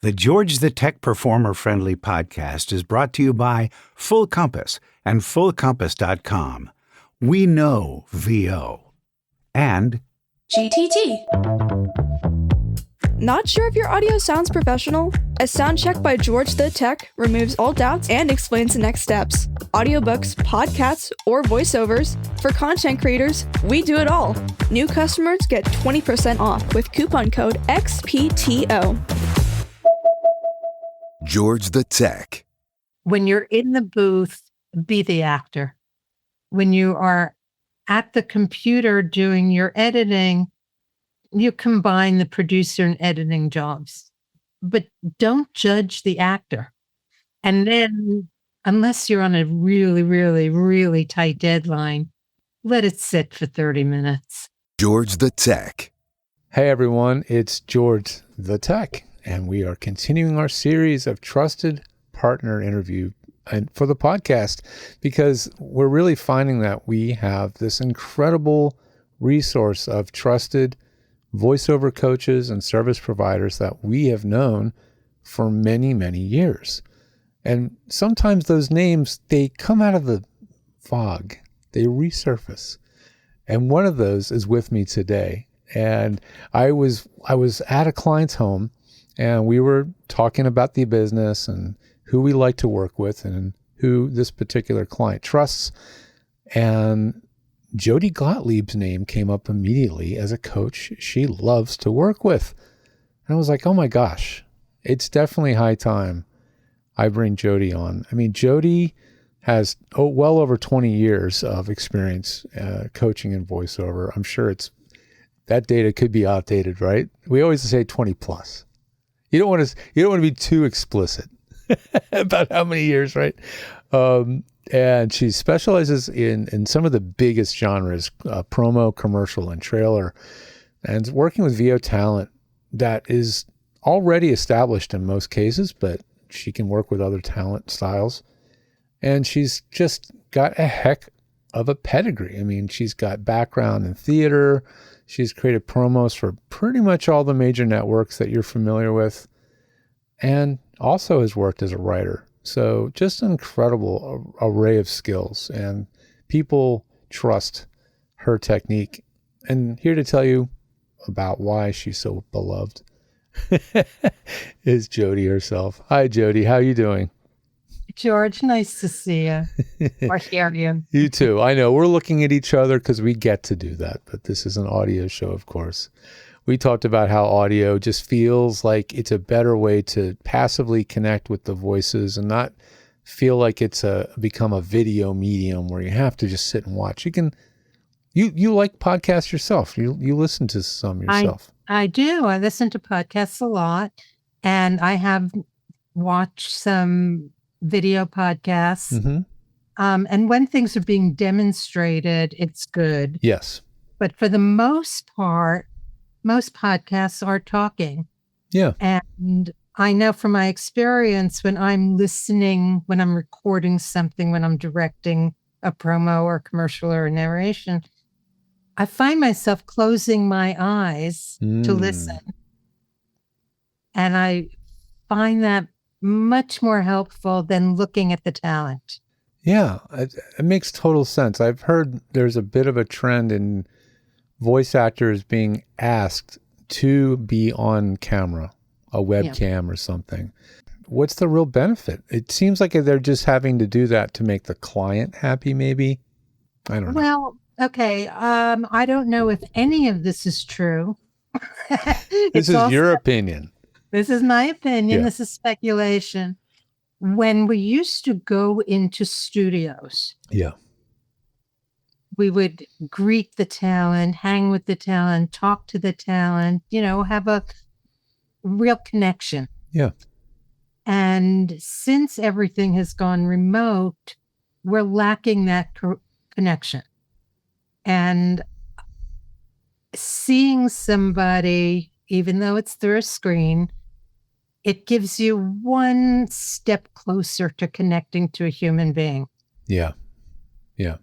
The George the Tech Performer Friendly podcast is brought to you by Full Compass and FullCompass.com. We know VO. And GTT. Not sure if your audio sounds professional? A sound check by George the Tech removes all doubts and explains the next steps. Audiobooks, podcasts, or voiceovers. For content creators, we do it all. New customers get 20% off with coupon code XPTO. George the Tech. When you're in the booth, be the actor. When you are at the computer doing your editing, you combine the producer and editing jobs. But don't judge the actor. And then, unless you're on a really, really, really tight deadline, let it sit for 30 minutes. George the Tech. Hey everyone, it's George the Tech, and we are continuing our series of trusted partner interview for the podcast because we're really finding that we have this incredible resource of trusted voiceover coaches and service providers that we have known for many, many years. And sometimes those names, they come out of the fog, they resurface. And one of those is with me today. And I was at a client's home, and we were talking about the business and who we like to work with and who this particular client trusts. And Jodi Gottlieb's name came up immediately as a coach she loves to work with. And I was like, oh my gosh, it's definitely high time I bring Jodi on. I mean, Jodi has well over 20 years of experience coaching in voiceover. I'm sure that data could be outdated, right? We always say 20 plus. You don't want to be too explicit about how many years, right? And she specializes in some of the biggest genres, promo, commercial, and trailer, and working with VO talent that is already established in most cases, but she can work with other talent styles. And she's just got a heck of a pedigree. I mean, she's got background in theater. She's created promos for pretty much all the major networks that you're familiar with, and also has worked as a writer. So just an incredible array of skills, and people trust her technique. And here to tell you about why she's so beloved is Jodi herself. Hi, Jodi. How are you doing? George, nice to see you or hear you. You too. I know we're looking at each other because we get to do that, but this is an audio show, of course. We talked about how audio just feels like it's a better way to passively connect with the voices and not feel like it's become a video medium where you have to just sit and watch. You like podcasts yourself. You listen to some yourself. I do. I listen to podcasts a lot, and I have watched some video podcasts. Mm-hmm. And when things are being demonstrated, it's good. Yes. But for the most part, most podcasts are talking. Yeah. And I know from my experience, when I'm listening, when I'm recording something, when I'm directing a promo or commercial or a narration, I find myself closing my eyes to listen. And I find that much more helpful than looking at the talent. Yeah, it makes total sense. I've heard there's a bit of a trend in voice actors being asked to be on camera, a webcam or something. What's the real benefit? It seems like they're just having to do that to make the client happy, maybe. I don't know. Well, okay. I don't know if any of this is true. This is your opinion. This is my opinion. Yeah. This is speculation. When we used to go into studios, we would greet the talent, hang with the talent, talk to the talent, have a real connection. Yeah. And since everything has gone remote, we're lacking that connection. And seeing somebody, even though it's through a screen, it gives you one step closer to connecting to a human being. Yeah. Yeah.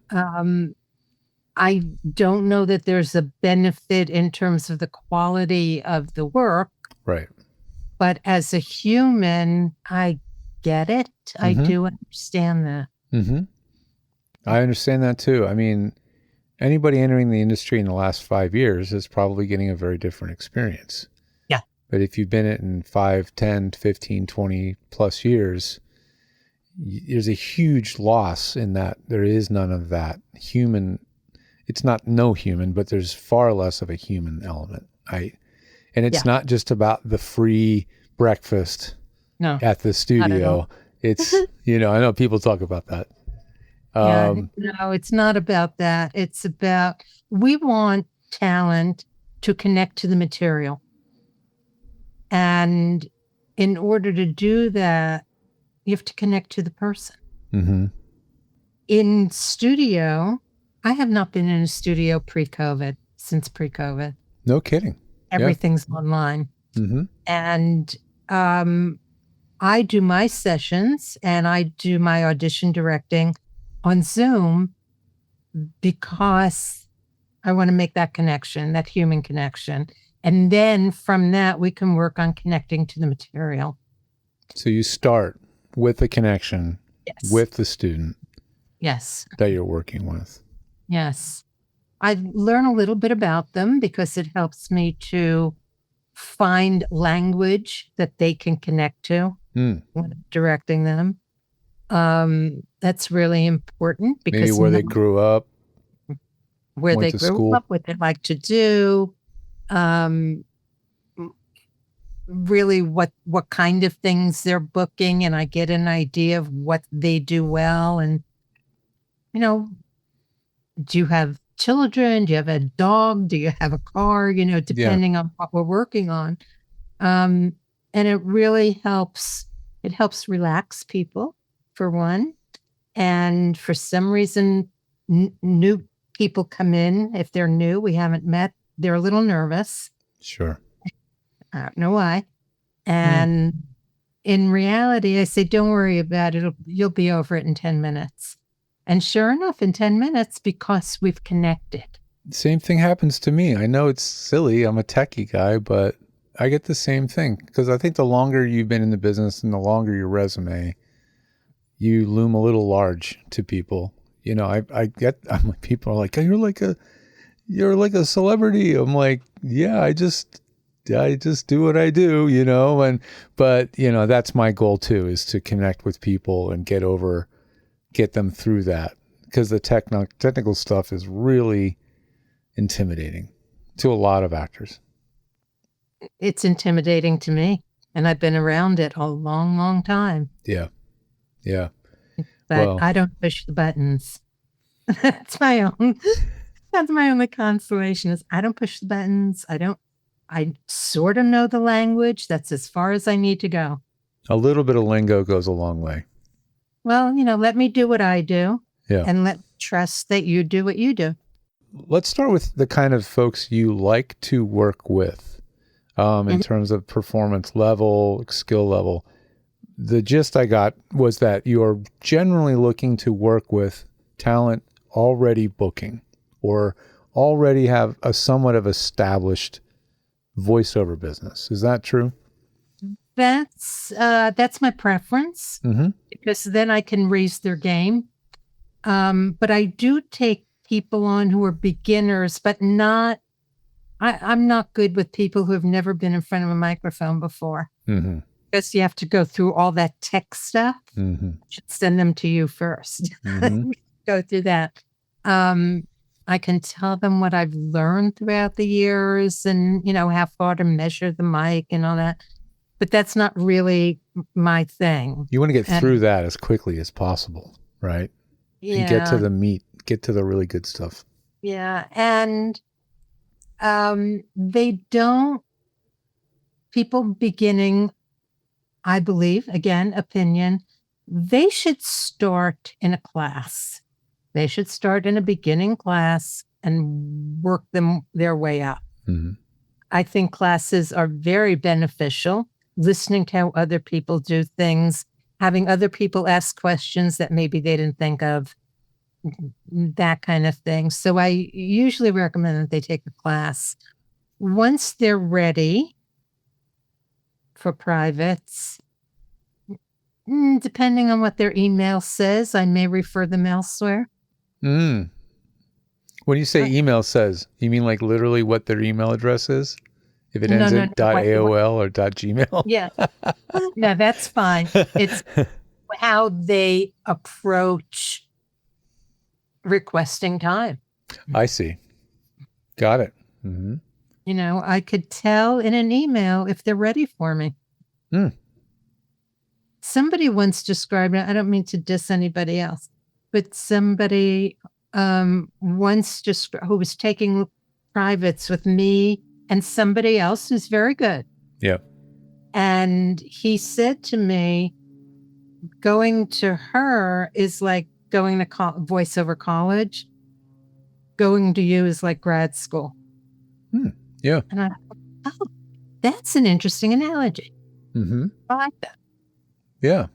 I don't know that there's a benefit in terms of the quality of the work. Right. But as a human, I get it. I Mhm. do understand that. Mm-hmm. I understand that too. I mean, anybody entering the industry in the last 5 years is probably getting a very different experience. Yeah. But if you've been in it in 5, 10, 15, 20 plus years, there's a huge loss in that there is none of that human. It's not no human, but there's far less of a human element. And it's Yeah. not just about the free breakfast No, at the not at all. studio. It's, I know people talk about that. Yeah, no, it's not about that. It's about, we want talent to connect to the material. And in order to do that, you have to connect to the person. Mm-hmm. In studio, I have not been in a studio since pre-COVID. No kidding. Everything's online. Mm-hmm. And I do my sessions and I do my audition directing on Zoom because I want to make that connection, that human connection. And then from that, we can work on connecting to the material. So you start with the connection Yes. with the student Yes. that you're working with. Yes. I learn a little bit about them because it helps me to find language that they can connect to when I'm directing them. That's really important because Maybe where they grew up, where went they to grew school. up, what they like to do, really what kind of things they're booking, and I get an idea of what they do well. And do you have children? Do you have a dog? Do you have a car? Depending on what we're working on. And it really helps. It helps relax people, for one. And for some reason, new people come in. If they're new, we haven't met, they're a little nervous. Sure. I don't know why. And in reality, I say, don't worry about it. You'll be over it in 10 minutes. And sure enough, in 10 minutes, because we've connected. Same thing happens to me. I know it's silly. I'm a techie guy, but I get the same thing because I think the longer you've been in the business and the longer your resume, you loom a little large to people. I'm like, people are like, oh, you're like a celebrity. I'm like, yeah, I just do what I do, but that's my goal too, is to connect with people and get them through that, because the technical stuff is really intimidating to a lot of actors. It's intimidating to me, and I've been around it a long, long time. Yeah. But I don't push the buttons. That's my only consolation, is I don't push the buttons. I sort of know the language. That's as far as I need to go. A little bit of lingo goes a long way. Well, let me do what I do. Yeah. And trust that you do what you do. Let's start with the kind of folks you like to work with, in terms of performance level, skill level. The gist I got was that you are generally looking to work with talent already booking or already have a somewhat of established voiceover business. Is that true? That's my preference, because then I can raise their game. But I do take people on who are beginners, but I'm not good with people who have never been in front of a microphone before. Because you have to go through all that tech stuff. I should send them to you first. Go through that. I can tell them what I've learned throughout the years and, how far to measure the mic and all that. But that's not really my thing. You want to get through that as quickly as possible, right? Yeah. And get to the meat, get to the really good stuff. Yeah. And people beginning, I believe, again, opinion, they should start in a class. They should start in a beginning class and work their way up. I think classes are very beneficial. Listening to how other people do things, having other people ask questions that maybe they didn't think of, that kind of thing. So I usually recommend that they take a class. Once they're ready for privates. Depending on what their email says, I may refer them elsewhere. When you say email says, you mean like literally what their email address is? If it ends in .aol or .gmail? Yeah. No, that's fine. It's how they approach requesting time. I see. Got it. Mm-hmm. You know, I could tell in an email if they're ready for me. Somebody once described it, I don't mean to diss anybody else, but somebody once just who was taking privates with me and somebody else who's very good. Yeah. And he said to me, going to her is like going to voiceover college. Going to you is like grad school. Yeah. And I thought, oh, that's an interesting analogy. Mm-hmm. I like that. Yeah.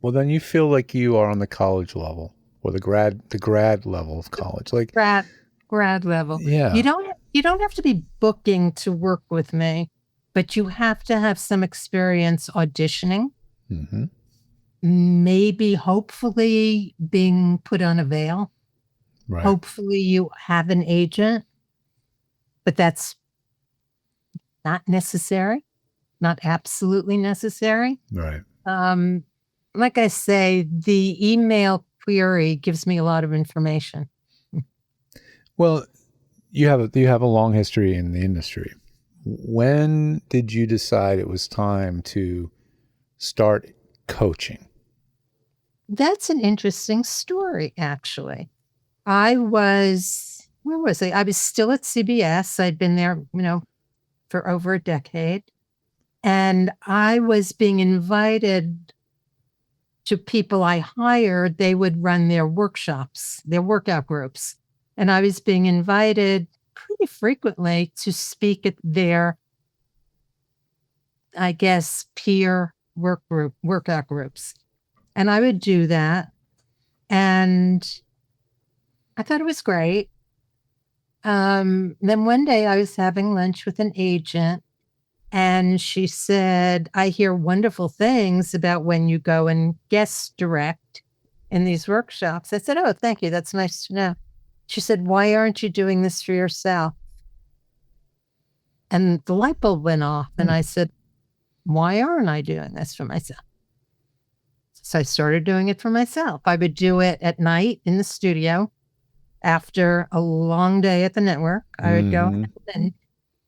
Well, then you feel like you are on the college level or the grad level of college, like grad level. Yeah. You don't have to be booking to work with me, but you have to have some experience auditioning. Mm-hmm. Maybe, hopefully, being put on a veil. Right. Hopefully, you have an agent, but that's not necessary, not absolutely necessary. Right. Like I say, the email query gives me a lot of information. Well, you have a long history in the industry. When did you decide it was time to start coaching? That's an interesting story, actually. Where was I? I was still at CBS. I'd been there, for over a decade. And I was being invited to people I hired. They would run their workshops, their workout groups. And I was being invited pretty frequently to speak at their, I guess, peer workout groups. And I would do that. And I thought it was great. Then one day I was having lunch with an agent and she said, I hear wonderful things about when you go and guest direct in these workshops. I said, oh, thank you. That's nice to know. She said, why aren't you doing this for yourself? And the light bulb went off. And I said, why aren't I doing this for myself? So I started doing it for myself. I would do it at night in the studio after a long day at the network. I would go and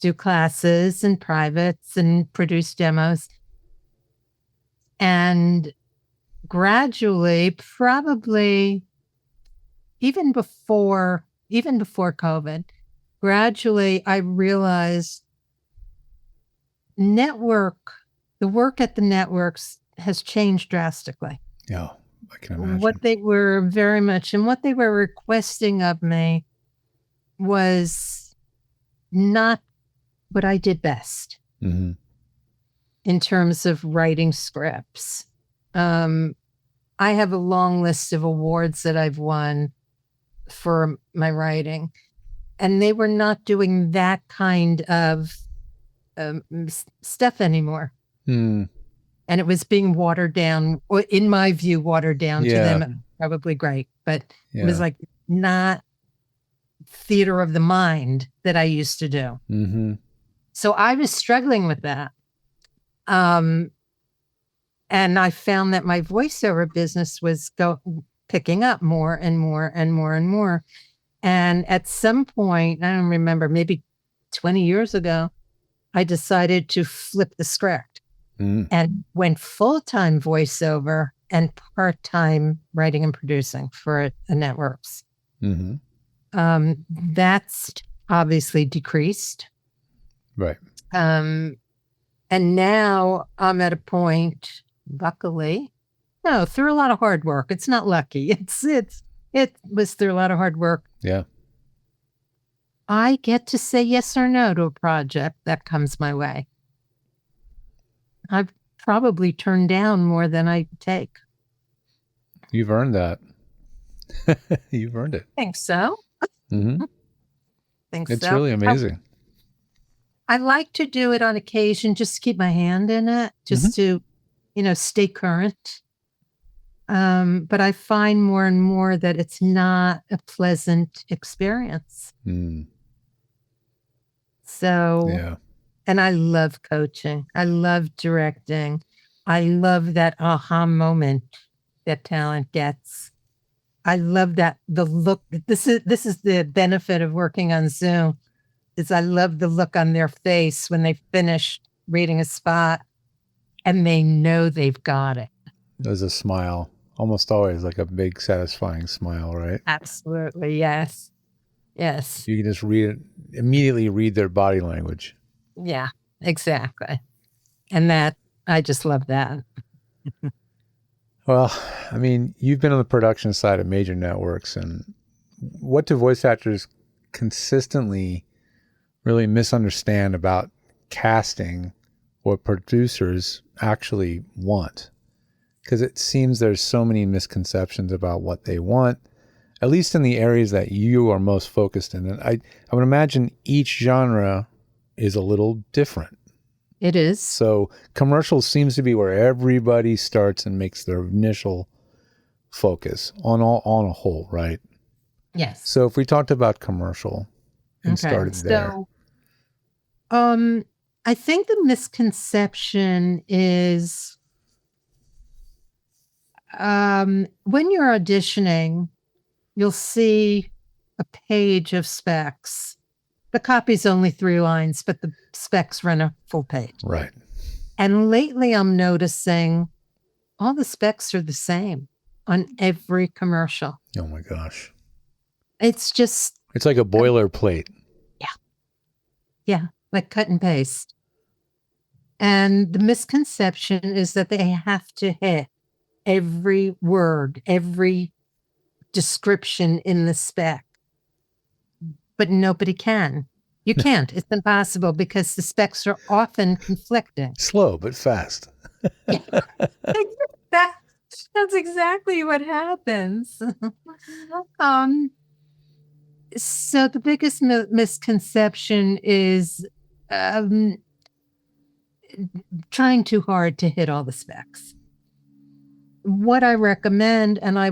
do classes and privates and produce demos. And gradually, probably even before COVID, gradually I realized the work at the networks has changed drastically. Yeah, I can imagine. What they were requesting of me was not what I did best in terms of writing scripts. I have a long list of awards that I've won for my writing, and they were not doing that kind of stuff anymore. And it was being watered down, or in my view, watered down to them. Probably great, but it was like not theater of the mind that I used to do. So I was struggling with that. And I found that my voiceover business was picking up more and more and more and more. And at some point, I don't remember, maybe 20 years ago, I decided to flip the script and went full-time voiceover and part-time writing and producing for the networks. That's obviously decreased. Right. And now I'm at a point, luckily, through a lot of hard work. It's not lucky. It was through a lot of hard work. Yeah. I get to say yes or no to a project that comes my way. I've probably turned down more than I take. You've earned that. You've earned it. Think so. It's really amazing. I like to do it on occasion, just to keep my hand in it, just to, stay current. But I find more and more that it's not a pleasant experience. So, Yeah. and I love coaching. I love directing. I love that aha moment that talent gets. I love that the look. This is the benefit of working on Zoom, is I love the look on their face when they finish reading a spot and they know they've got it. There's a smile, almost always like a big, satisfying smile, right? Absolutely. Yes. Yes. You can just immediately read their body language. Yeah, exactly. And that, I just love that. Well, I mean, you've been on the production side of major networks, and what do voice actors consistently really misunderstand about casting what producers actually want? Because it seems there's so many misconceptions about what they want, at least in the areas that you are most focused in. And I would imagine each genre is a little different. It is. So commercial seems to be where everybody starts and makes their initial focus on a whole, right? Yes. So if we talked about commercial and started there. So, I think the misconception is when you're auditioning, you'll see a page of specs. The copy's only 3 lines, but the specs run a full page. Right. And lately I'm noticing all the specs are the same on every commercial. Oh my gosh. It's just... It's like a boilerplate. Yeah, like cut and paste. And the misconception is that they have to hit every word, every description in the spec. But nobody can. You can't. It's impossible because the specs are often conflicting. Slow, but fast. That's exactly what happens. So the biggest misconception is trying too hard to hit all the specs. What I recommend, and I,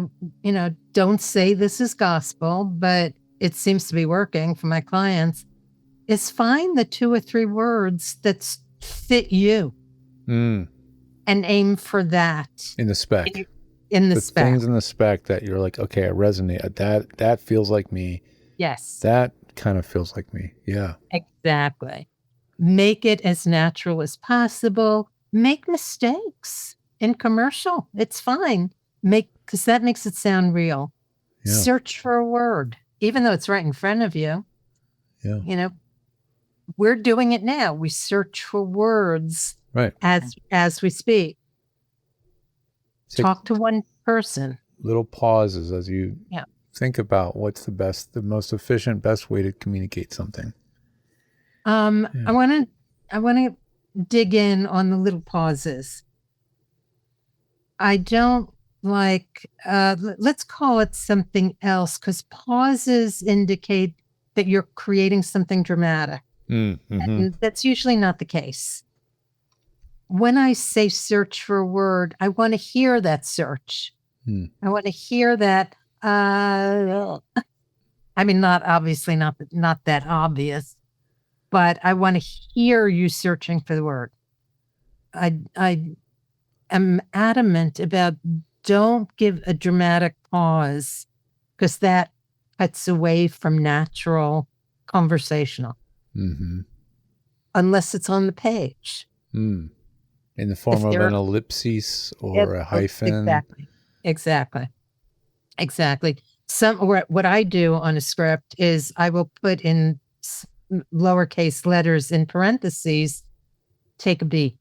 don't say this is gospel, but it seems to be working for my clients, is find the 2 or 3 words that fit you and aim for that. In the spec. In the spec. Things in the spec that you're like, okay, I resonate. That feels like me. Yes. That kind of feels like me. Yeah. Exactly. Make it as natural as possible. Make mistakes in commercial. It's fine. Because that makes it sound real. Yeah. Search for a word, even though it's right in front of you. Yeah. We're doing it now. We search for words right as we speak. Talk to one person. Little pauses as you think about what's the most efficient, best way to communicate something. I want to dig in on the little pauses. I don't like, let's call it something else, because pauses indicate that you're creating something dramatic. Mm-hmm. And that's usually not the case. When I say search for a word, I want to hear that search. I want to hear that. I mean, not that obvious, but I want to hear you searching for the word. I am adamant about don't give a dramatic pause, because that cuts away from natural conversational. Mm-hmm. Unless it's on the page. In the form of an ellipsis or a hyphen. Exactly. What I do on a script is I will put in lowercase letters in parentheses, take a B.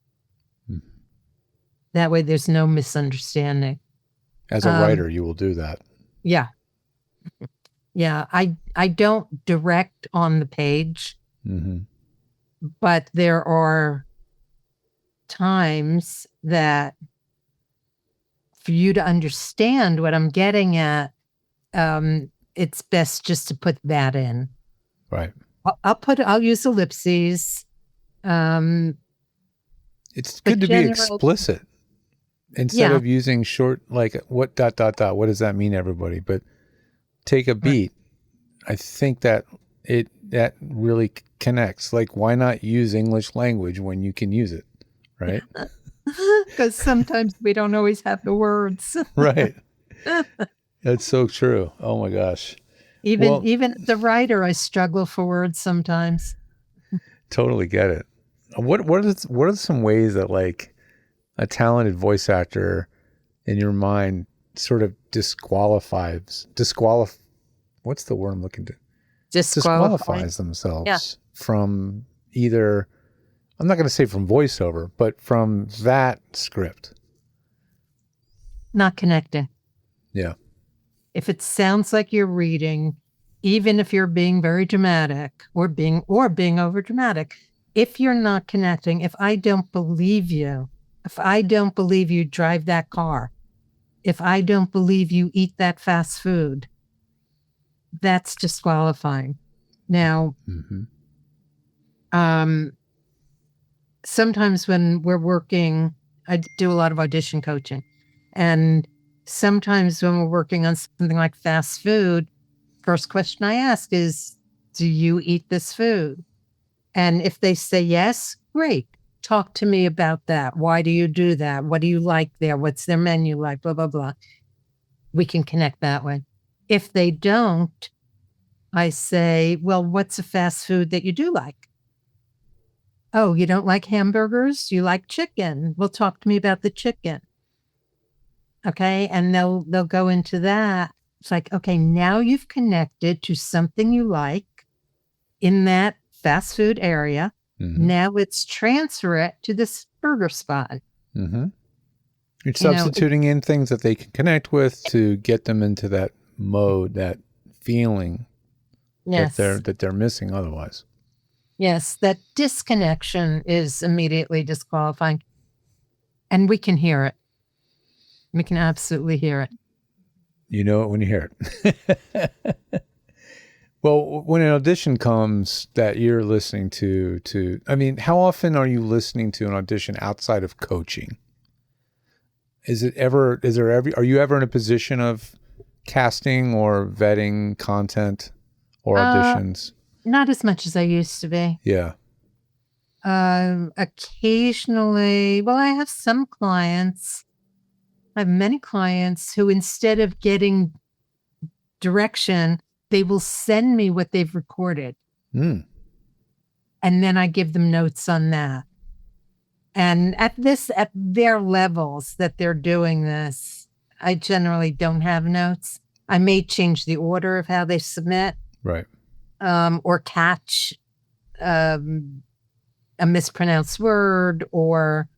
That way there's no misunderstanding. As a writer, you will do that. Yeah. Yeah. I don't direct on the page, but there are times that for you to understand what I'm getting at, it's best just to put that in. Right. I'll use ellipses. It's good to be explicit instead Yeah. of using short, like what ... What does that mean, everybody? But take a beat. I think that really connects. Like, why not use English language when you can use it, right? Because sometimes we don't always have the words. Right. That's so true. Oh my gosh. Even as a writer, I struggle for words sometimes. Totally get it. What are some ways that, like, a talented voice actor in your mind sort of disqualifies what's the word I'm looking to? Disqualifies themselves from either, I'm not going to say from voiceover, but from that script. Not connecting. Yeah. If it sounds like you're reading, even if you're being very dramatic or being over dramatic, if you're not connecting, if I don't believe you drive that car, if I don't believe you eat that fast food, that's disqualifying. Now, sometimes when we're working, I do a lot of audition coaching, and sometimes when we're working on something like fast food, first question I ask is, do you eat this food? And if they say yes, great. Talk to me about that. Why do you do that? What do you like there? What's their menu like? Blah, blah, blah. We can connect that way. If they don't, I say, well, what's a fast food that you do like? Oh, you don't like hamburgers? You like chicken? Well, talk to me about the chicken. Okay. And they'll go into that. It's like, okay, now you've connected to something you like in that fast food area. Now let's transfer it to this burger spot. You're substituting in things that they can connect with to get them into that mode, that feeling that they're missing otherwise. Yes, that disconnection is immediately disqualifying. And we can hear it. We can absolutely hear it. You know it when you hear it. Well, when an audition comes that you're listening to, I mean, how often are you listening to an audition outside of coaching? Are you ever in a position of casting or vetting content or auditions? Not as much as I used to be. Yeah. Occasionally, well, I have some clients. I have many clients who, instead of getting direction, they will send me what they've recorded. And then I give them notes on that. And at their levels that they're doing this, I generally don't have notes. I may change the order of how they submit. Right. Or catch a mispronounced word, or,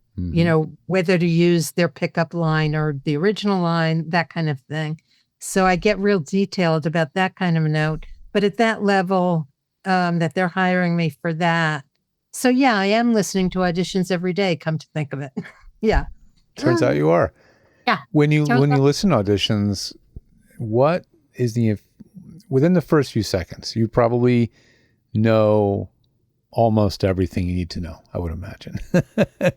whether to use their pickup line or the original line, that kind of thing. So I get real detailed about that kind of note. But at that level, that they're hiring me for that. So yeah, I am listening to auditions every day, come to think of it. Yeah. Turns out you are. Yeah. When you listen to auditions, what is within the first few seconds, you probably know almost everything you need to know, I would imagine.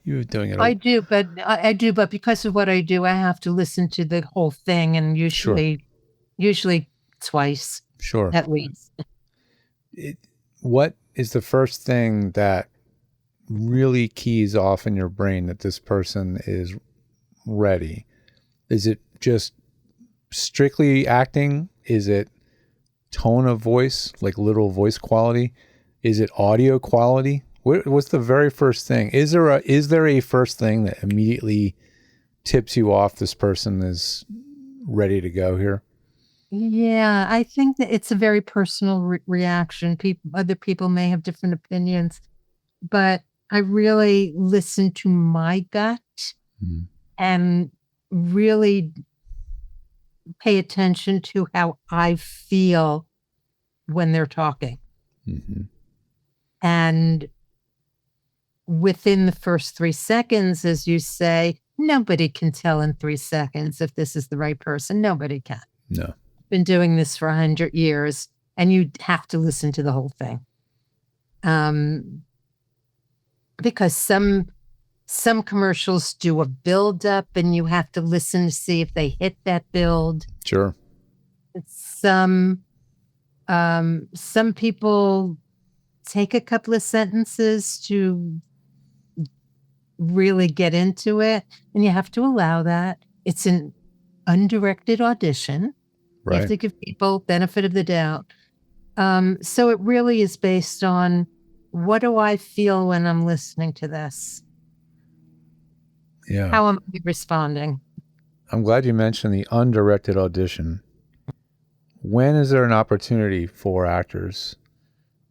You're doing it. I do, but because of what I do, I have to listen to the whole thing, and usually twice. Sure. At least. What is the first thing that really keys off in your brain that this person is ready? Is it just strictly acting? Is it tone of voice, like literal voice quality? Is it audio quality? What's the very first thing? Is there a first thing that immediately tips you off this person is ready to go here? Yeah, I think that it's a very personal reaction. Other people may have different opinions, but I really listen to my gut and really pay attention to how I feel when they're talking. And within the first 3 seconds, as you say, nobody can tell in 3 seconds if this is the right person. Nobody can. No. Been doing this for 100 years, and you have to listen to the whole thing. because some commercials do a build up and you have to listen to see if they hit that build. Sure. Some people take a couple of sentences to really get into it, and you have to allow that. It's an undirected audition. Right. You have to give people benefit of the doubt. So it really is based on, what do I feel when I'm listening to this? Yeah. How am I responding? I'm glad you mentioned the undirected audition. When is there an opportunity for actors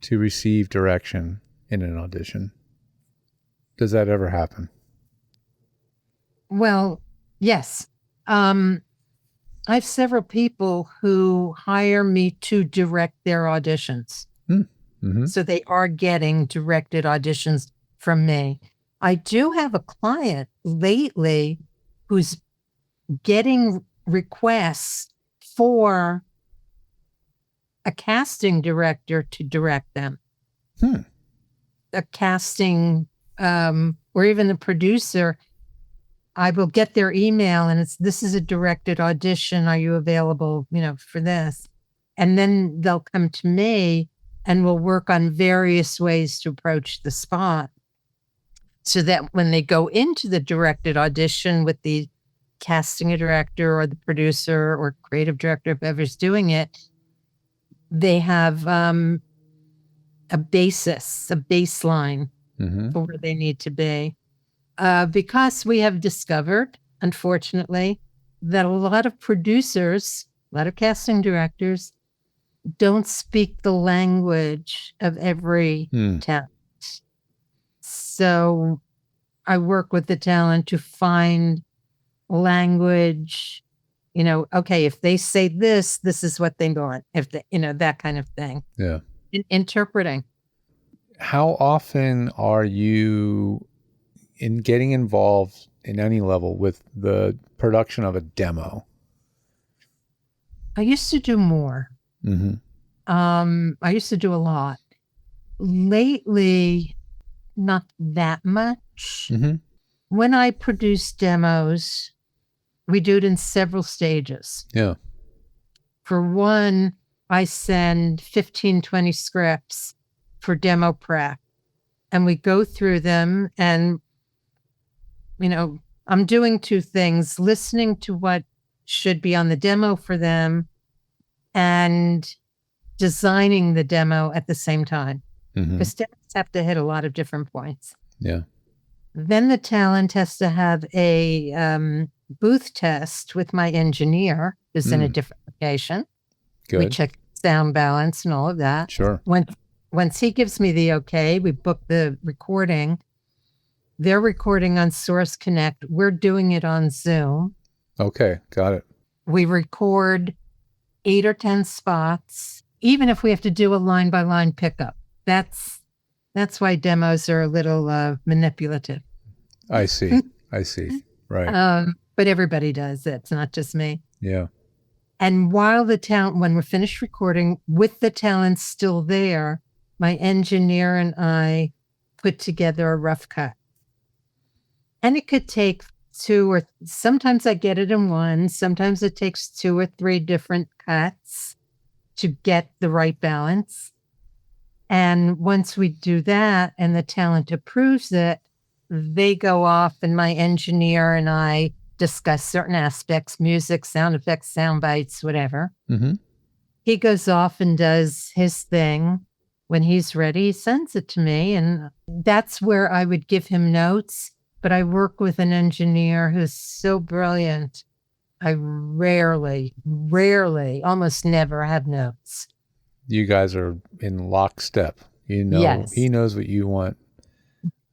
to receive direction in an audition? Does that ever happen? Well, yes. I have several people who hire me to direct their auditions. Mm-hmm. So they are getting directed auditions from me. I do have a client lately who's getting requests for a casting director to direct them. A casting, or even the producer. I will get their email and this is a directed audition. Are you available, for this? And then they'll come to me and we'll work on various ways to approach the spot, so that when they go into the directed audition with the casting director or the producer or creative director, whoever's doing it, they have a baseline for where they need to be. Because we have discovered, unfortunately, that a lot of producers, a lot of casting directors don't speak the language of every talent. So I work with the talent to find language, okay, if they say this is what they want. If they, that kind of thing. Yeah. Interpreting. How often are you in getting involved in any level with the production of a demo? I used to do more. I used to do a lot. Lately, not that much. When I produce demos, we do it in several stages. Yeah. For one, I send 15, 20 scripts for demo prep, and we go through them, and I'm doing two things: listening to what should be on the demo for them and designing the demo at the same time. Because demos have to hit a lot of different points. Yeah. Then the talent has to have a booth test with my engineer, who's in a different location. Good. We check sound balance and all of that. Sure. Once he gives me the okay, we book the recording. They're recording on Source Connect. We're doing it on Zoom. Okay, got it. We record 8 or 10 spots, even if we have to do a line-by-line pickup. That's why demos are a little manipulative. I see. Right. But everybody does it. It's not just me. Yeah. And while when we're finished recording, with the talent still there, my engineer and I put together a rough cut. And it could take sometimes I get it in one, sometimes it takes 2 or 3 different cuts to get the right balance. And once we do that and the talent approves it, they go off and my engineer and I discuss certain aspects, music, sound effects, sound bites, whatever. He goes off and does his thing. When he's ready, he sends it to me. And that's where I would give him notes. But I work with an engineer who's so brilliant. I rarely, almost never have notes. You guys are in lockstep. Yes. He knows what you want.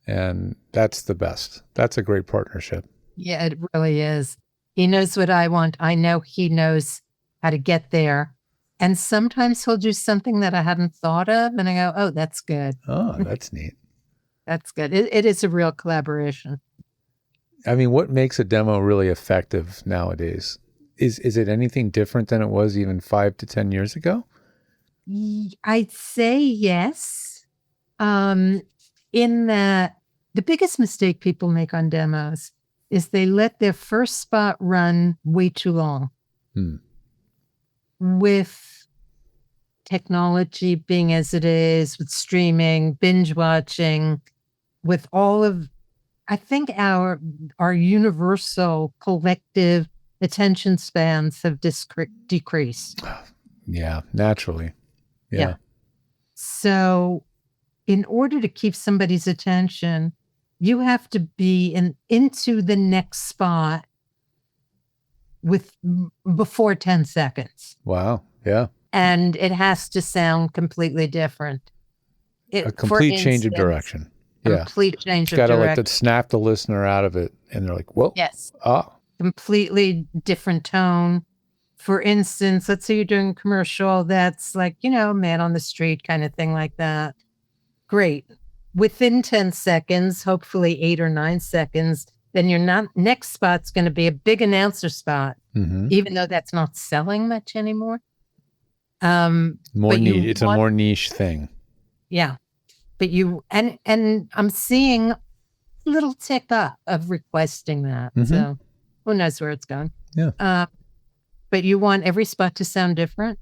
And that's the best. That's a great partnership. Yeah, it really is. He knows what I want. I know he knows how to get there. And sometimes he'll do something that I hadn't thought of. And I go, oh, that's good. Oh, that's neat. That's good. It is a real collaboration. I mean, what makes a demo really effective nowadays? Is it anything different than it was even 5 to 10 years ago? I'd say yes. In that The biggest mistake people make on demos is they let their first spot run way too long. With technology being as it is, with streaming, binge watching, with all of, I think our universal collective attention spans have decreased. Yeah, naturally. Yeah. So in order to keep somebody's attention, you have to be into the next spot before 10 seconds. Wow. Yeah. And it has to sound completely different. A complete change of direction. Yeah. Complete change of Got to direction. like to snap the listener out of it. And they're like, whoa. Yes. Ah. Completely different tone. For instance, let's say you're doing a commercial that's like, man on the street kind of thing like that. Great. Within 10 seconds, hopefully 8 or 9 seconds, then your next spot's going to be a big announcer spot, even though that's not selling much anymore. More niche. It's a more niche thing. Yeah. But and I'm seeing a little tick up of requesting that. So who knows where it's going. Yeah. But you want every spot to sound different.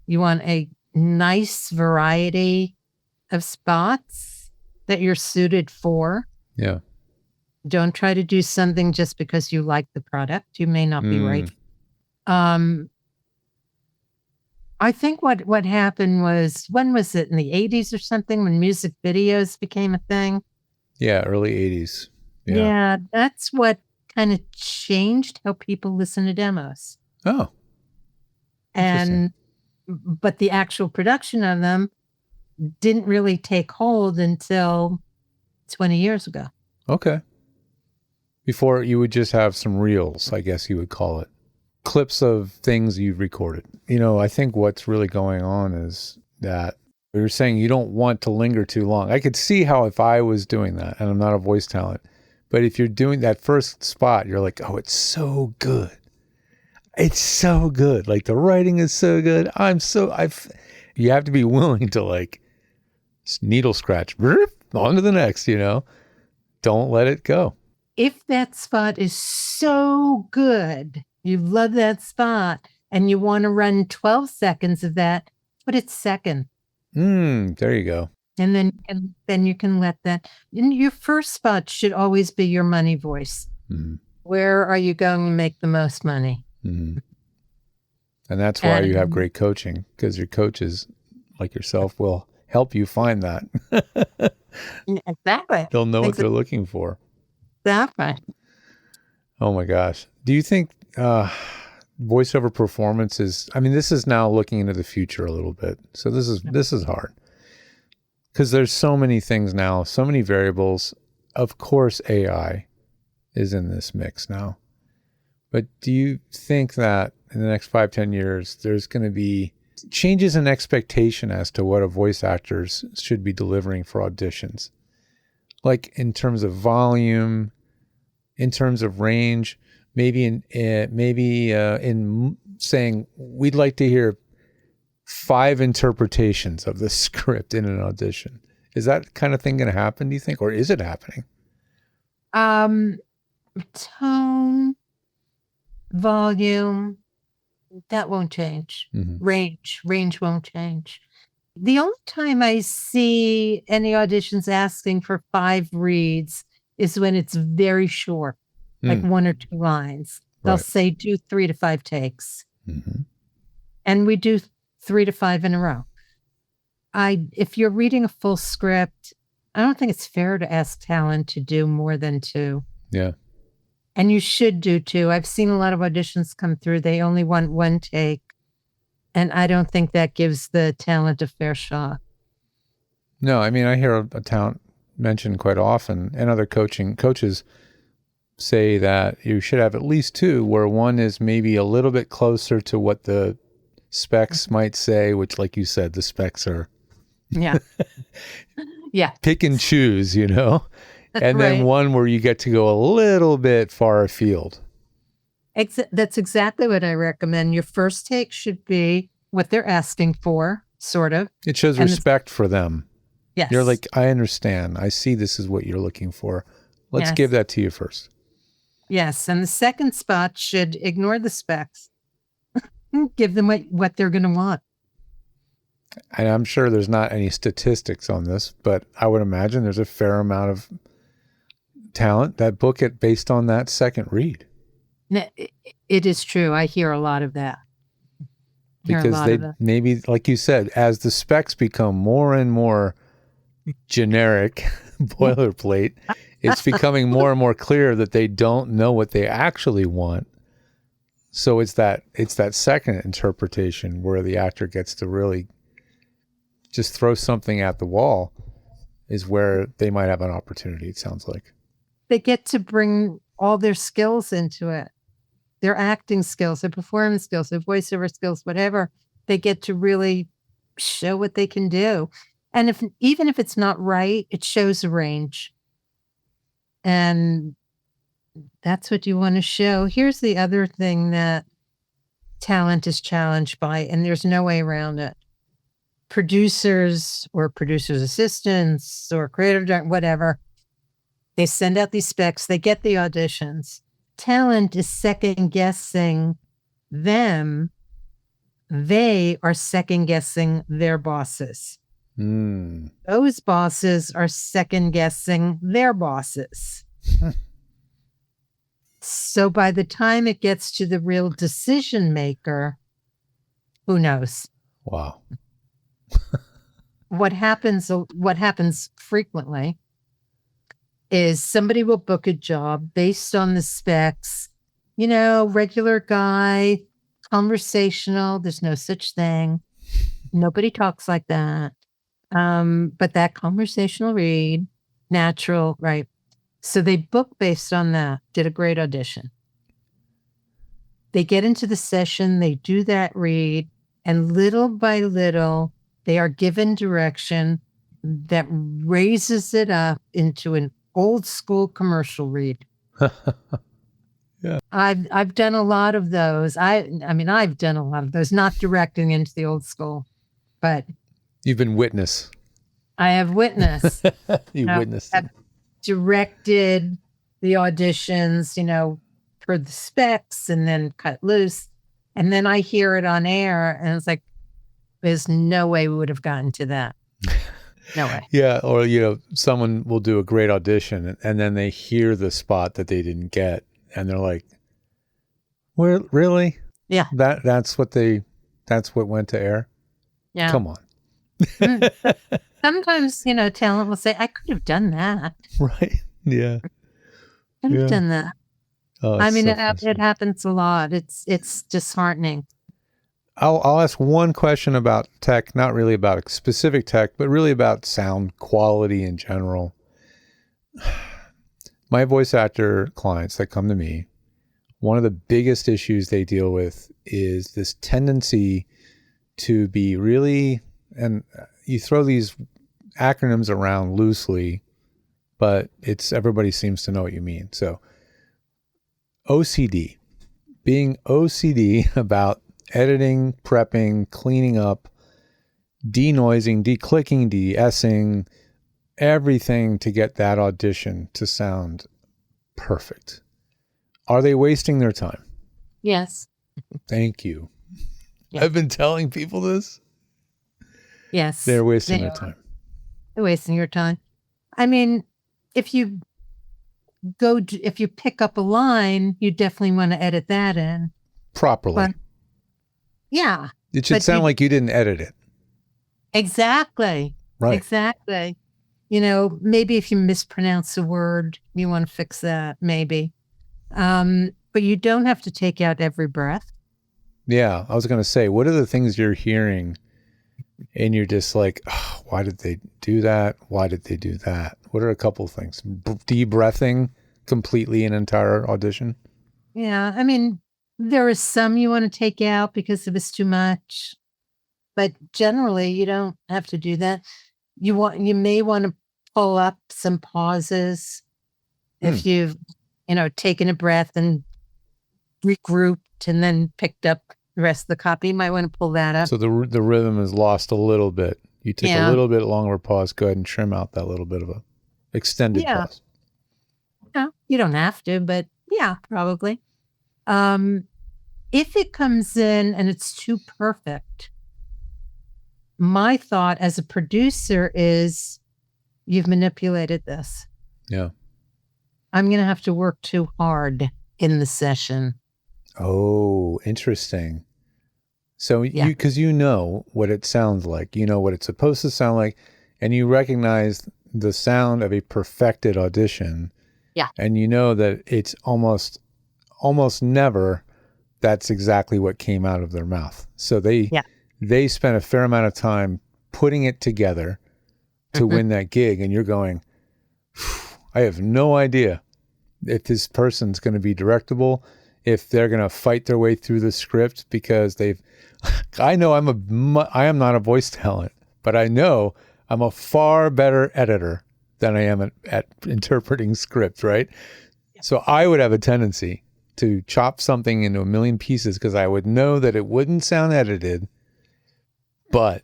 You want a nice variety of spots that you're suited for. Yeah. Don't try to do something just because you like the product. You may not be right. I think what happened was, when was it, in the 80s or something, when music videos became a thing? Yeah, early 80s. Yeah, that's what kind of changed how people listen to demos. Oh. But the actual production of them didn't really take hold until 20 years ago. Okay. Before, you would just have some reels, I guess you would call it. Clips of things you've recorded. I think what's really going on is that we were saying you don't want to linger too long. I could see how if I was doing that, and I'm not a voice talent, but if you're doing that first spot, you're like, oh, it's so good. It's so good. Like the writing is so good. You have to be willing to like needle scratch, on to the next, Don't let it go. If that spot is so good, you love that spot, and you want to run 12 seconds of that, put it second. There you go. And then you can let that. And your first spot should always be your money voice. Where are you going to make the most money? And that's why you have great coaching, because your coaches like yourself will help you find that. Exactly. They'll know what they're looking for. Exactly. Oh my gosh. Do you think voiceover performance is, this is now looking into the future a little bit. So this is hard. Because there's so many things now, so many variables. Of course, AI is in this mix now. But do you think that in the next 5-10 years, there's going to be changes in expectation as to what a voice actor should be delivering for auditions? Like in terms of volume, in terms of range, maybe in saying we'd like to hear 5 interpretations of the script in an audition. Is that kind of thing going to happen, do you think? Or is it happening? Tone, volume, that won't change. Range won't change. The only time I see any auditions asking for 5 reads is when it's very short, like 1 or 2 lines. They'll say do 3 to 5 takes. And we do 3 to 5 in a row. If you're reading a full script, I don't think it's fair to ask talent to do more than 2. Yeah. And you should do 2. I've seen a lot of auditions come through. They only want 1 take. And I don't think that gives the talent a fair shot. No, I hear a talent mentioned quite often, and other coaches say that you should have at least 2, where 1 is maybe a little bit closer to what the specs might say, which, like you said, the specs are yeah pick and choose, and then 1 where you get to go a little bit far afield. That's exactly what I recommend. Your first take should be what they're asking for, sort of. It shows respect for them. Yes. You're like, I understand. I see this is what you're looking for. Let's Yes. give that to you first. Yes. And the second spot should ignore the specs. Give them what they're going to want. And I'm sure there's not any statistics on this, but I would imagine there's a fair amount of talent that book it based on that second read. It is true. I hear a lot of that. Because they maybe, like you said, as the specs become more and more generic boilerplate, it's becoming more and more clear that they don't know what they actually want. So it's that second interpretation where the actor gets to really just throw something at the wall is where they might have an opportunity, it sounds like. They get to bring all their skills into it. Their acting skills, their performance skills, their voiceover skills, whatever. They get to really show what they can do. And even if it's not right, it shows a range. And that's what you want to show. Here's the other thing that talent is challenged by, and there's no way around it. Producers or producers' assistants or creative director, whatever, they send out these specs, they get the auditions. Talent is second guessing them. They are second guessing their bosses. Those bosses are second guessing their bosses. So by the time it gets to the real decision maker, who knows? Wow. What happens frequently is somebody will book a job based on the specs, regular guy, conversational. There's no such thing. Nobody talks like that. But that conversational read, natural, right? So they book based on that, did a great audition. They get into the session, they do that read, and little by little, they are given direction that raises it up into an old school commercial read. Yeah. I've done a lot of those. I've done a lot of those, not directing into the old school, but You've been witness. I have witnessed. Witnessed. I've directed the auditions, per the specs and then cut loose. And then I hear it on air and it's like, there's no way we would have gotten to that. No way. Yeah. Or, someone will do a great audition and then they hear the spot that they didn't get and they're like, "Where, really? Yeah. That's what went to air? Yeah. Come on." Sometimes, talent will say, "I could have done that." Right. Yeah. Could have done that. Oh, it happens a lot. It's disheartening. I'll ask one question about tech, not really about a specific tech, but really about sound quality in general. My voice actor clients that come to me, one of the biggest issues they deal with is this tendency to be really, and you throw these acronyms around loosely, but everybody seems to know what you mean. So OCD, being OCD about editing, prepping, cleaning up, denoising, declicking, de-essing, everything to get that audition to sound perfect. Are they wasting their time? Yes. Thank you. Yeah. I've been telling people this. Yes. They're wasting their time. They're wasting your time. I mean, if you pick up a line, you definitely want to edit that in. Properly. But, yeah. It should sound like you didn't edit it. Exactly. Right. Exactly. Maybe if you mispronounce a word, you want to fix that, maybe. But you don't have to take out every breath. Yeah. I was going to say, what are the things you're hearing and you're just like, oh, why did they do that? Why did they do that? What are a couple of things? De-breathing completely an entire audition? Yeah. I mean, there is some you want to take out because it was too much. But generally, you don't have to do that. You may want to pull up some pauses if you've, taken a breath and regrouped and then picked up the rest of the copy. You might want to pull that up. So the rhythm is lost a little bit. You take a little bit longer pause. Go ahead and trim out that little bit of a extended pause. No, you don't have to, but yeah, probably. If it comes in and it's too perfect, my thought as a producer is you've manipulated this. Yeah. I'm going to have to work too hard in the session. Oh, interesting. So because you know what it sounds like, you know what it's supposed to sound like, and you recognize the sound of a perfected audition. Yeah. And you know that it's almost never that's exactly what came out of their mouth. So they spent a fair amount of time putting it together to win that gig, and you're going, I have no idea if this person's going to be directable, if they're going to fight their way through the script, because I know I am not a voice talent, but I know I'm a far better editor than I am at interpreting script, right? Yeah. So I would have a tendency to chop something into a million pieces because I would know that it wouldn't sound edited, but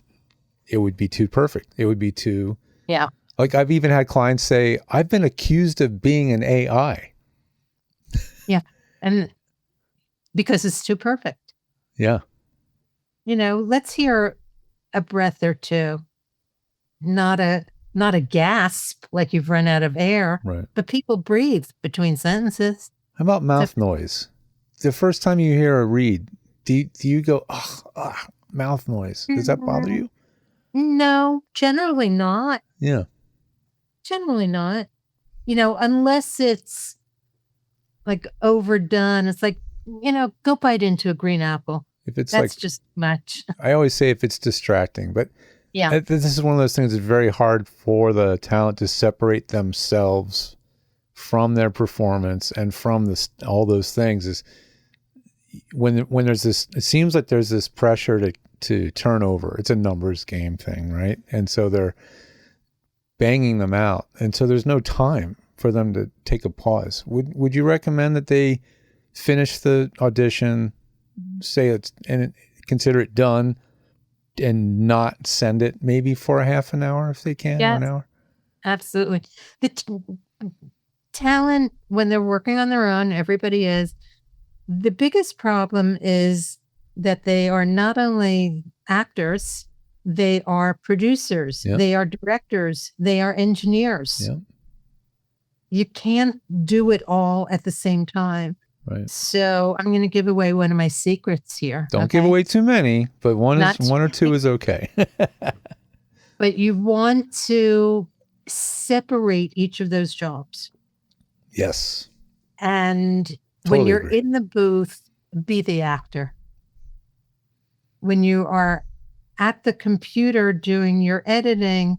it would be too perfect. It would be too... Yeah. Like I've even had clients say, I've been accused of being an AI. Yeah. And because it's too perfect. Yeah. Let's hear a breath or two. Not a gasp like you've run out of air, right? But people breathe between sentences. How about mouth noise? The first time you hear a read, do you go, mouth noise? Does that bother you? No, generally not. Yeah. Generally not. Unless it's like overdone. It's like, go bite into a green apple. If it's That's just much. I always say if it's distracting, but yeah, this is one of those things that's very hard for the talent to separate themselves from their performance and from all those things. Is when there's this, it seems like there's this pressure to turn over. It's a numbers game thing, right? And so they're banging them out, and so there's no time for them to take a pause. Would you recommend that they finish the audition, consider it done, and not send it maybe for a half an hour if they can, or an hour? Absolutely. The talent, when they're working on their own, everybody is. The biggest problem is that they are not only actors, they are producers, they are directors, they are engineers. Yep. You can't do it all at the same time. Right. So I'm going to give away one of my secrets here. Don't give away too many, but one or two is okay. But you want to separate each of those jobs. Yes. And totally when you're agree. in the booth, be the actor. When you are at the computer doing your editing,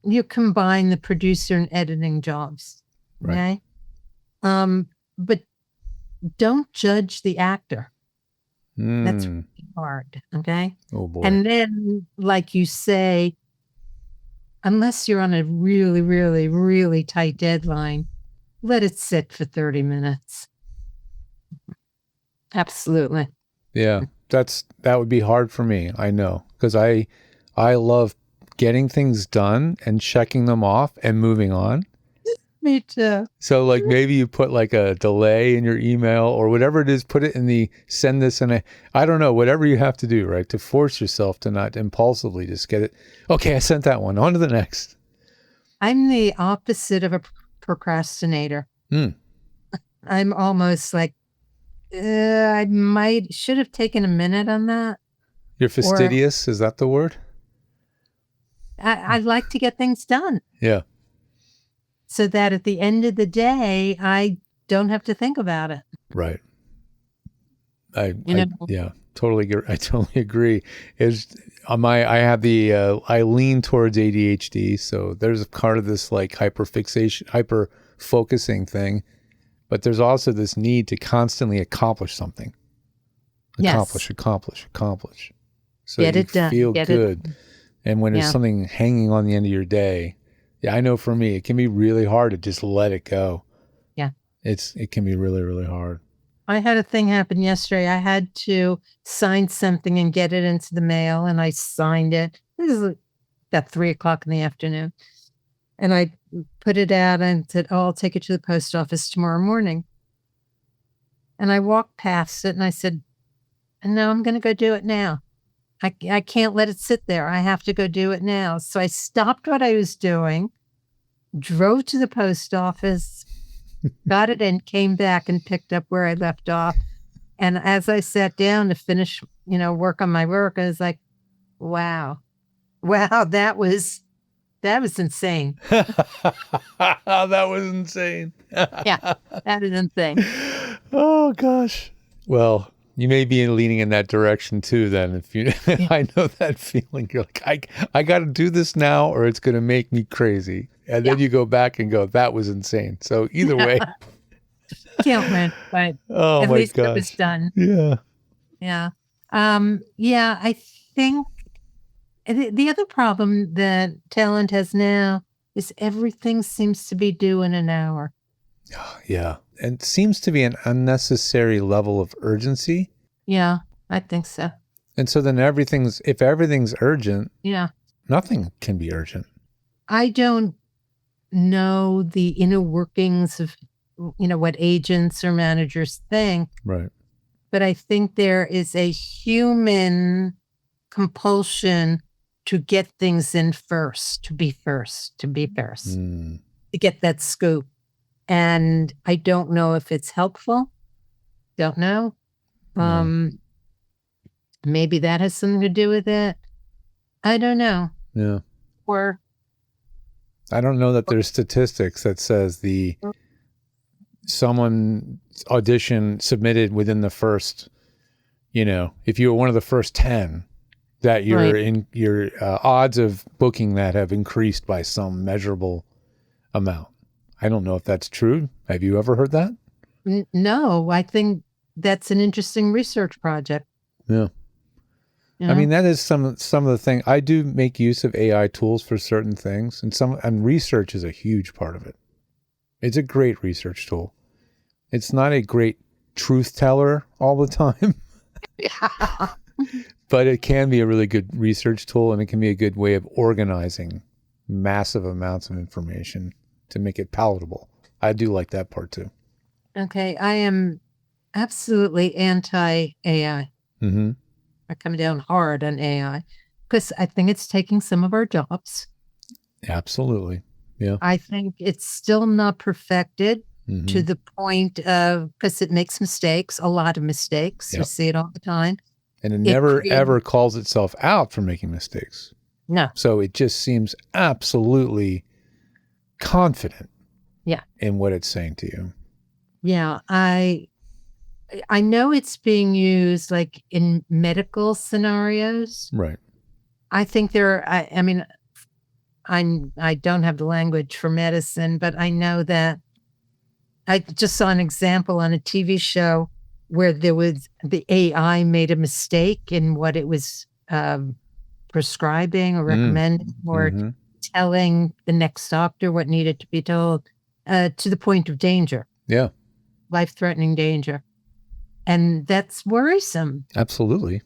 you combine the producer and editing jobs. Okay. Right. But don't judge the actor. That's Mm. really hard. Okay. Oh boy. And then, like you say, unless you're on a really, really, really tight deadline, let it sit for 30 minutes. Absolutely. Yeah. That would be hard for me. I know, because I love getting things done and checking them off and moving on. Me too. So like maybe you put like a delay in your email or whatever it is, put it in the send this, and I don't know, whatever you have to do, right? To force yourself to not impulsively just get it. Okay, I sent that one, on to the next. I'm the opposite of a procrastinator. I'm almost like, I should have taken a minute on that. You're fastidious, is that the word? I like to get things done. Yeah. So that at the end of the day, I don't have to think about it. Right. I totally agree. I have I lean towards ADHD, so there's a part of this like hyper focusing thing, but there's also this need to constantly accomplish something. Accomplish. So get it done. Feel good. And when there's something hanging on the end of your day, I know for me, it can be really hard to just let it go. Yeah. It can be really, really hard. I had a thing happen yesterday. I had to sign something and get it into the mail, and I signed it. This is at 3:00 in the afternoon. And I put it out and said, I'll take it to the post office tomorrow morning. And I walked past it and I said, no, I'm going to go do it now. I can't let it sit there. I have to go do it now. So I stopped what I was doing, drove to the post office, got it in, came back and picked up where I left off. And as I sat down to finish, work on my work, I was like, wow, that was insane. That was insane. Yeah, that is insane. Oh, gosh. Well, you may be leaning in that direction too then. If you, I know that feeling. You're like, I got to do this now or it's going to make me crazy. And then you go back and go, that was insane. So either way. Can't win, but at least it was done. Yeah. Yeah. I think the other problem that talent has now is everything seems to be due in an hour. Yeah. And seems to be an unnecessary level of urgency. Yeah, I think so. And so then if everything's urgent, yeah, nothing can be urgent. I don't know the inner workings of, what agents or managers think. Right. But I think there is a human compulsion to get things in first, to be first, to get that scoop. And I don't know if it's helpful. Don't know. Maybe that has something to do with it. I don't know. Yeah. Or I don't know that there's statistics that says someone audition submitted within the first, if you were one of the first 10, that your odds of booking that have increased by some measurable amount. I don't know if that's true. Have you ever heard that? No, I think that's an interesting research project. Yeah. I mean, that is some of the things. I do make use of AI tools for certain things, and research is a huge part of it. It's a great research tool. It's not a great truth teller all the time. Yeah. But it can be a really good research tool, and it can be a good way of organizing massive amounts of information to make it palatable. I do like that part too. Okay, I am absolutely anti-AI. Mm-hmm. I come down hard on AI because I think it's taking some of our jobs. Absolutely. Yeah. I think it's still not perfected to the point of, because it makes mistakes, a lot of mistakes. Yep. We see it all the time. And it never, ever calls itself out for making mistakes. No. So it just seems absolutely confident in what it's saying to you. Yeah. I know it's being used like in medical scenarios. Right. I think I don't have the language for medicine, but I know that I just saw an example on a TV show where the AI made a mistake in what it was prescribing or recommending or telling the next doctor what needed to be told to the point of danger. Yeah. Life-threatening danger. And that's worrisome. Absolutely.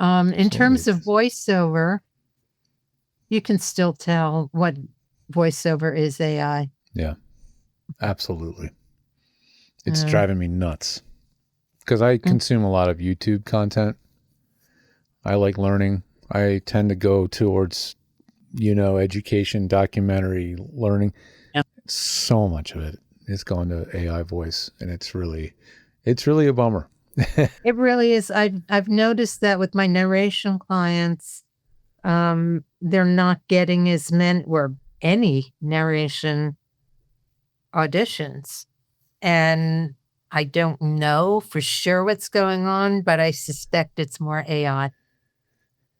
In terms of voiceover, you can still tell what voiceover is AI. Yeah, absolutely. It's driving me nuts because I consume a lot of YouTube content. I like learning. I tend to go towards, education, documentary learning. Yep. So much of it is going to AI voice, and it's really a bummer. It really is. I've noticed that with my narration clients, they're not getting as many or any narration auditions. And I don't know for sure what's going on, but I suspect it's more AI.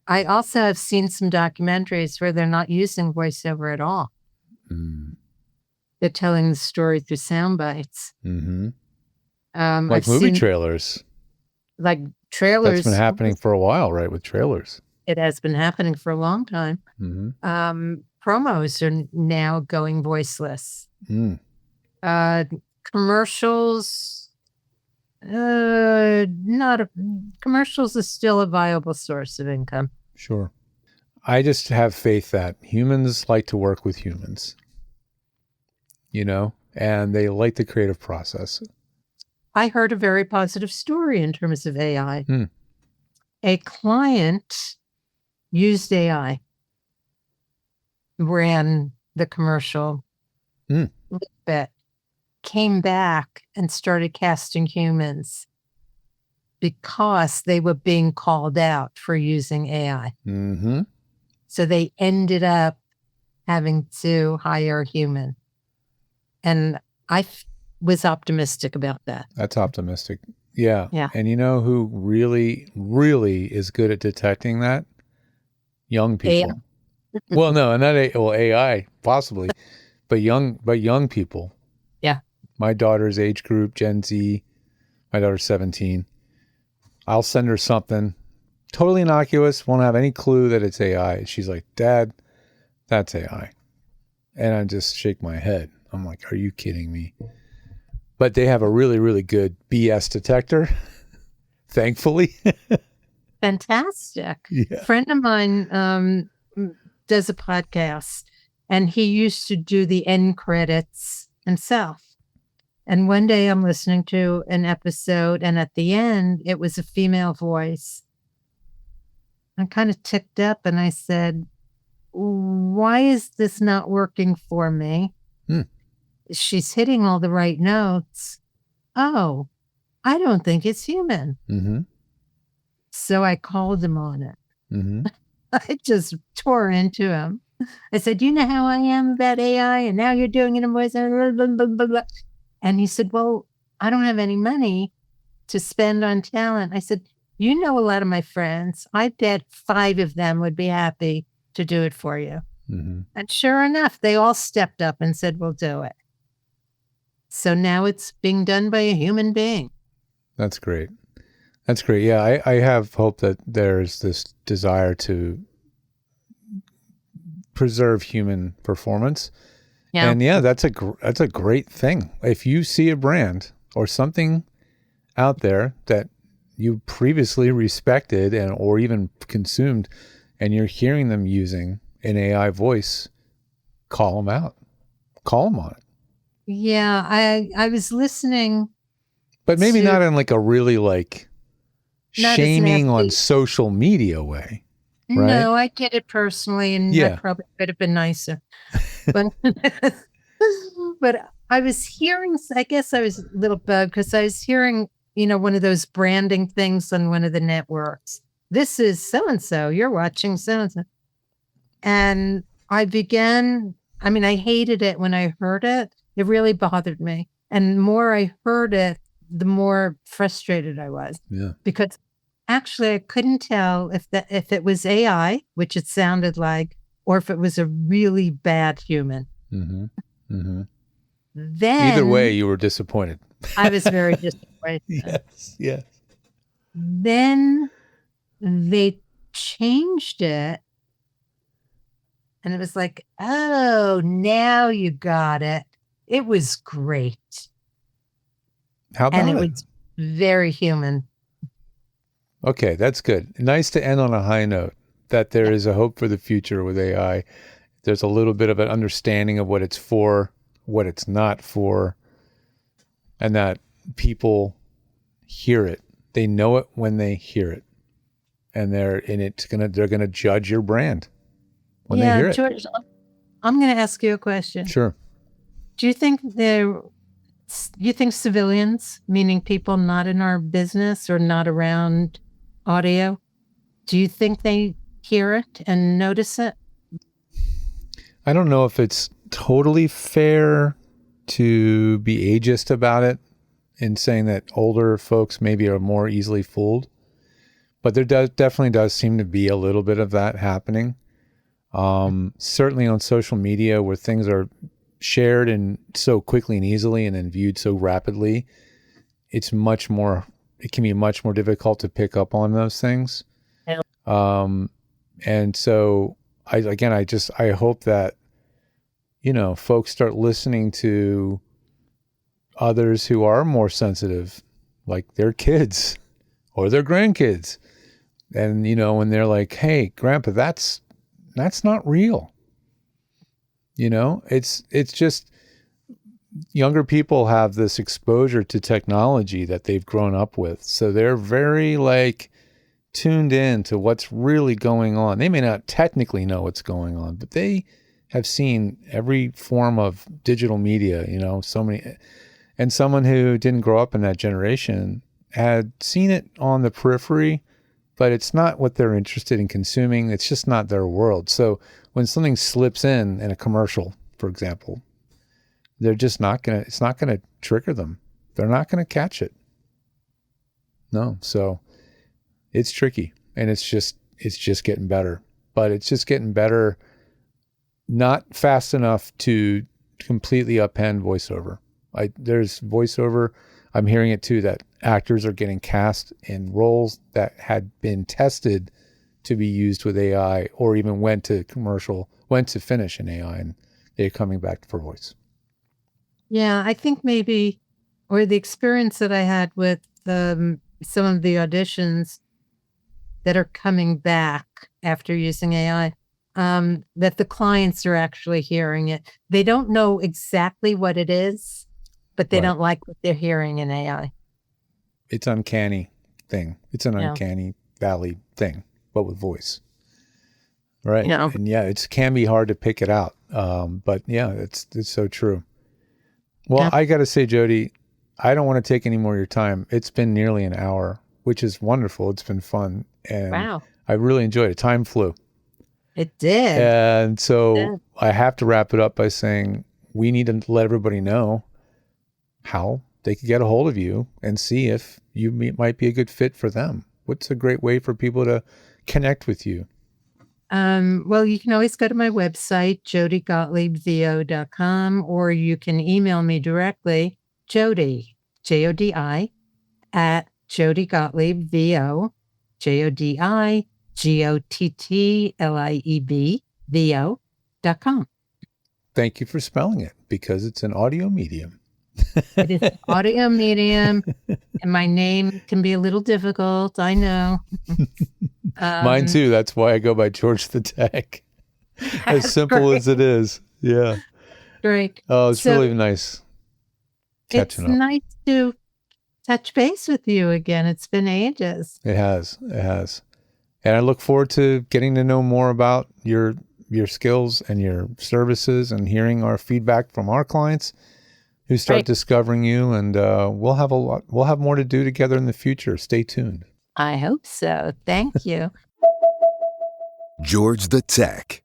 I also have seen some documentaries where they're not using voiceover at all. They're telling the story through sound bites. Mm-hmm. Like movie trailers. Like trailers. That's been happening for a while, right? With trailers. It has been happening for a long time. Mm-hmm. Promos are now going voiceless. Commercials, commercials is still a viable source of income. Sure. I just have faith that humans like to work with humans, and they like the creative process. I heard a very positive story in terms of AI. A client used AI, ran the commercial a little bit, came back and started casting humans because they were being called out for using AI. Mm-hmm. So they ended up having to hire a human. And I was optimistic about that. That's optimistic. Yeah. Yeah. And you know who really, really is good at detecting that? Young people. Well, no, not AI possibly, but young people. Yeah. My daughter's age group, Gen Z. My daughter's 17. I'll send her something totally innocuous, won't have any clue that it's AI. She's like, Dad, that's AI. And I just shake my head. I'm like, are you kidding me? But they have a really, really good BS detector, thankfully. Fantastic. Yeah. A friend of mine does a podcast, and he used to do the end credits himself. And one day I'm listening to an episode, and at the end, it was a female voice. I kind of ticked up, and I said, why is this not working for me? She's hitting all the right notes. Oh, I don't think it's human. Mm-hmm. So I called him on it. Mm-hmm. I just tore into him. I said, you know how I am about AI, and now you're doing it in voice. Blah, blah, blah, blah, blah. And he said, well, I don't have any money to spend on talent. I said, you know a lot of my friends. I bet 5 of them would be happy to do it for you. Mm-hmm. And sure enough, they all stepped up and said, we'll do it. So now it's being done by a human being. That's great. That's great. Yeah, I have hope that there's this desire to preserve human performance. Yeah. And yeah, that's a great thing. If you see a brand or something out there that you previously respected or even consumed, and you're hearing them using an AI voice, call them out. Call them on it. Yeah, I was listening. But maybe not in like a really like Not as shaming on nasty. social media way. Right? No, I did it personally, and Yeah. I probably could have been nicer. But, but I was hearing, I guess I was a little bugged because I was hearing, one of those branding things on one of the networks. This is so-and-so, you're watching so-and-so. And I hated it when I heard it. It really bothered me. And the more I heard it, the more frustrated I was. Yeah. Because actually I couldn't tell if it was AI, which it sounded like, or if it was a really bad human. Mm-hmm. Mm-hmm. Then Either way, you were disappointed. I was very disappointed. Yes. Then they changed it. And it was like, oh, now you got it. It was great. How about And it it? was very human. Okay, that's good. Nice to end on a high note that there is a hope for the future with AI. There's a little bit of an understanding of what it's for, what it's not for, and that people hear it. They know it when they hear it. And they're gonna judge your brand when they hear it. George, I'm going to ask you a question. Sure. Do you think civilians, meaning people not in our business or not around audio, do you think they hear it and notice it? I don't know if it's totally fair to be ageist about it in saying that older folks maybe are more easily fooled, but there definitely does seem to be a little bit of that happening. Certainly on social media where things are shared and so quickly and easily and then viewed so rapidly, it can be much more difficult to pick up on those things. Yeah. And so I hope that, folks start listening to others who are more sensitive, like their kids or their grandkids. And, when they're like, hey, Grandpa, that's not real. You know, it's just younger people have this exposure to technology that they've grown up with. So they're very like tuned in to what's really going on. They may not technically know what's going on, but they have seen every form of digital media, you know, so many. And someone who didn't grow up in that generation had seen it on the periphery, but it's not what they're interested in consuming. It's just not their world. So when something slips in a commercial, for example, they're just it's not going to trigger them. They're not going to catch it. No. So it's tricky, and it's just getting better, but it's just getting better, not fast enough to completely upend voiceover. There's voiceover. I'm hearing it too, that actors are getting cast in roles that had been tested to be used with AI, or even went to finish in AI, and they're coming back for voice. Yeah, I think maybe, or the experience that I had with some of the auditions that are coming back after using AI, that the clients are actually hearing it. They don't know exactly what it is, but they don't like what they're hearing in AI. It's uncanny thing. It's an uncanny valley thing, but with voice. Right. Yeah. And it can be hard to pick it out. But yeah, it's so true. Well, I got to say, Jodi, I don't want to take any more of your time. It's been nearly an hour, which is wonderful. It's been fun. And wow. I really enjoyed it. Time flew. It did. And so I have to wrap it up by saying we need to let everybody know how they can get a hold of you and see if you might be a good fit for them. What's a great way for people to connect with you? Well, you can always go to my website, jodigottliebvo.com, or you can email me directly, Jodi, Jodi, at Jodi Gottlieb, VO, JodiGottlieb, VO.com. Thank you for spelling it, because it's an audio medium. It is an audio medium, and my name can be a little difficult, I know. Mine too. That's why I go by George the Tech. As simple as it is. Yeah. Great. Oh, it's really nice catching up. It's nice to touch base with you again. It's been ages. It has. And I look forward to getting to know more about your skills and your services, and hearing our feedback from our clients who start discovering you. And we'll have more to do together in the future. Stay tuned. I hope so. Thank you. George the Tech.